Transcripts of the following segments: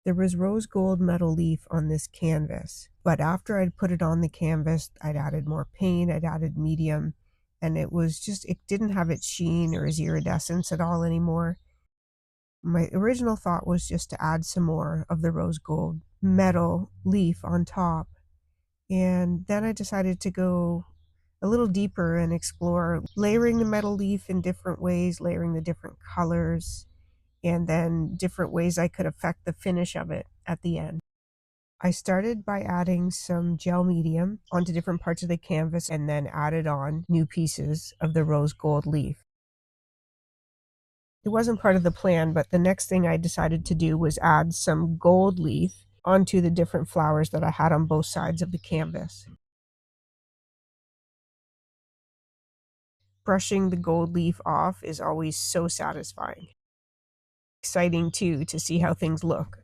There was rose gold metal leaf on this canvas, but after I'd put it on the canvas, I'd added more paint, I'd added medium, and it didn't have its sheen or its iridescence at all anymore. My original thought was just to add some more of the rose gold metal leaf on top. And then I decided to go a little deeper and explore layering the metal leaf in different ways, layering the different colors, and then different ways I could affect the finish of it at the end. I started by adding some gel medium onto different parts of the canvas and then added on new pieces of the rose gold leaf. It wasn't part of the plan, but the next thing I decided to do was add some gold leaf onto the different flowers that I had on both sides of the canvas. Brushing the gold leaf off is always so satisfying. Exciting too to see how things look.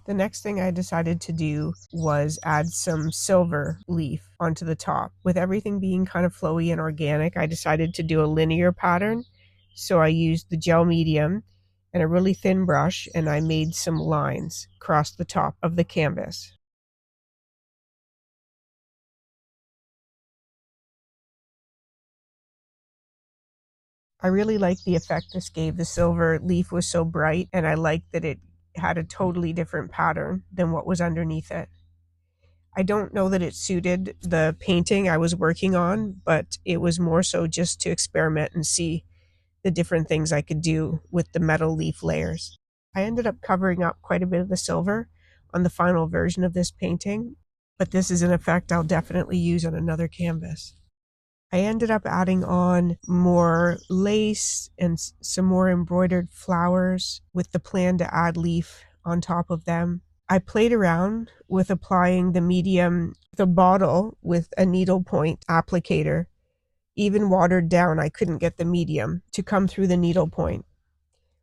The next thing I decided to do was add some silver leaf onto the top. With everything being kind of flowy and organic, I decided to do a linear pattern. So I used the gel medium and a really thin brush, and I made some lines across the top of the canvas. I really liked the effect this gave. The silver leaf was so bright, and I liked that it had a totally different pattern than what was underneath it. I don't know that it suited the painting I was working on, but it was more so just to experiment and see the different things I could do with the metal leaf layers. I ended up covering up quite a bit of the silver on the final version of this painting, but this is an effect I'll definitely use on another canvas. I ended up adding on more lace and some more embroidered flowers with the plan to add leaf on top of them. I played around with applying the medium, the bottle with a needlepoint applicator. Even watered down, I couldn't get the medium to come through the needlepoint.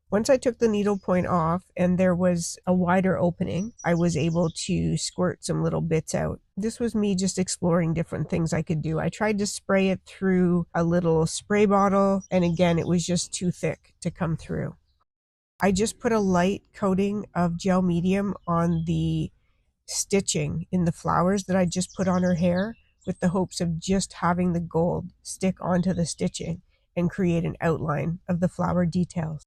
Once I took the needlepoint off and there was a wider opening, I was able to squirt some little bits out. This was me just exploring different things I could do. I tried to spray it through a little spray bottle, and again, it was just too thick to come through. I just put a light coating of gel medium on the stitching in the flowers that I just put on her hair, with the hopes of just having the gold stick onto the stitching and create an outline of the flower details.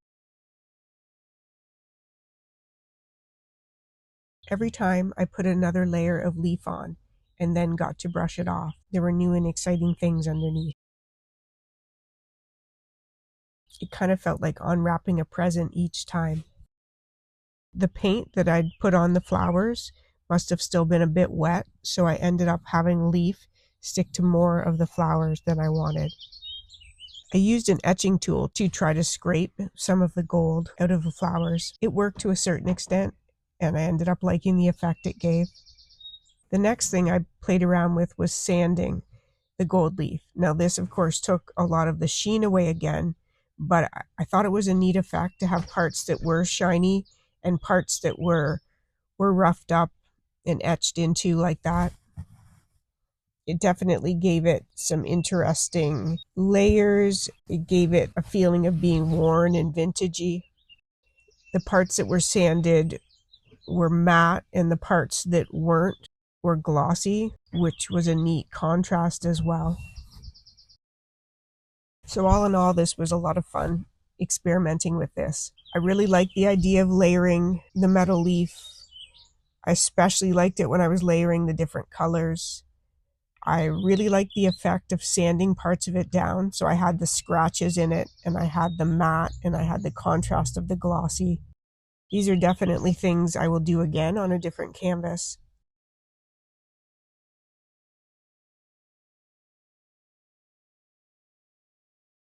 Every time I put another layer of leaf on and then got to brush it off, there were new and exciting things underneath. It kind of felt like unwrapping a present each time. The paint that I'd put on the flowers must have still been a bit wet, so I ended up having leaf stick to more of the flowers than I wanted. I used an etching tool to try to scrape some of the gold out of the flowers. It worked to a certain extent, and I ended up liking the effect it gave. The next thing I played around with was sanding the gold leaf. Now this, of course, took a lot of the sheen away again, but I thought it was a neat effect to have parts that were shiny and parts that were roughed up and etched into like that. It definitely gave it some interesting layers. It gave it a feeling of being worn and vintagey. The parts that were sanded were matte, and the parts that weren't were glossy, which was a neat contrast as well. So all in all, this was a lot of fun experimenting with this. I really liked the idea of layering the metal leaf. I especially liked it when I was layering the different colors. I really liked the effect of sanding parts of it down. So I had the scratches in it, and I had the matte, and I had the contrast of the glossy. These are definitely things I will do again on a different canvas.